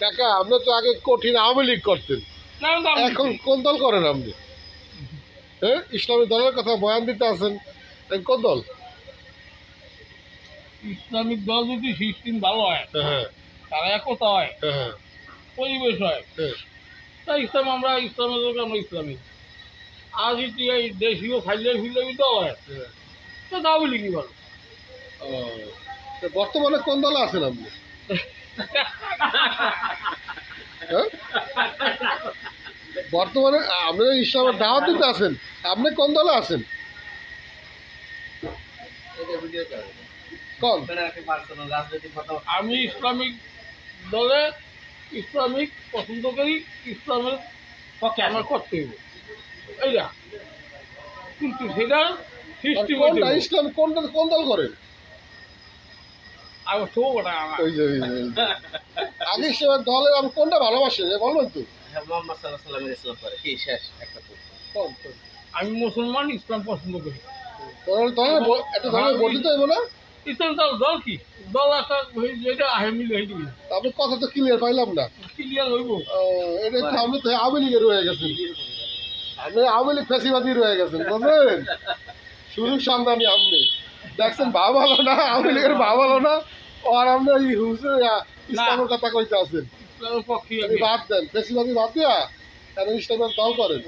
কাকা আপনি তো আগে কঠিন আওয়ামী লীগ করতেন, এখন কোন দল করেন আপনি? হ্যাঁ, ইসলামী দলের কথা বয়ান দিতে আছেন, কোন দল? ইসলামিক দল যদি সিস্টেম ভালো হয়, হ্যাঁ তারা একতা হয়, হ্যাঁ পরিবেশ হয়, হ্যাঁ তাই ইসলাম আমরা ইসলামের লোক, আমরা ইসলামিক। আর যদি এই দেশীয় খাইলে ফিল্লামি দল হয়, হ্যাঁ। তো আওয়ামী লীগই ভালো। ও, তো বর্তমানে কোন দলে আছেন আপনি? হ্যাঁ? বর্তমানে আপনি ইসলামের দাওয়াত দিতে আছেন, আপনি কোন দলে আছেন? কোন? আমি ইসলামিক দলে ইসলামিক পছন্দ করি, ইসলামের পক্ষে আমার করতে হইব এইটা, কিন্তু সেটা সিস্টেম কোনটা ইসলাম, কোন দল করেন? আমার সব ওটা আমার ওই যে আগে ইসলামের দলের আমি কোনটা ভালোবাসেন বলবেন তো? কোন? আমি মুসলমান, ইসলাম পছন্দ করি। একটা দলের ভোট দিতে হইব না? ইসলাম দল দল কি দল একটা যেটা আহে মিলে হয়ে দিবি, আপনি কথা তো ক্লিয়ার পাইলাম না। ক্লিয়ার হইব। এটা তো আপনি তো আওয়ামী লীগের রয়ে গেছেন, আপনি আওয়ামী লীগ ফেসিবাদী রয়ে গেছেন, বুঝলেন? শুরু সন্ধানী আপনি দেখছেন, ভাব ভালো না, আওয়ামী লীগের ভাব ভালো না, আর আপনি ইসলামের কথা কইতে আছেন। ইসলামের পক্ষে বাদ দেন, ফেসিবাদী বাদ দিয়া কেন ইসলামের দল করেন?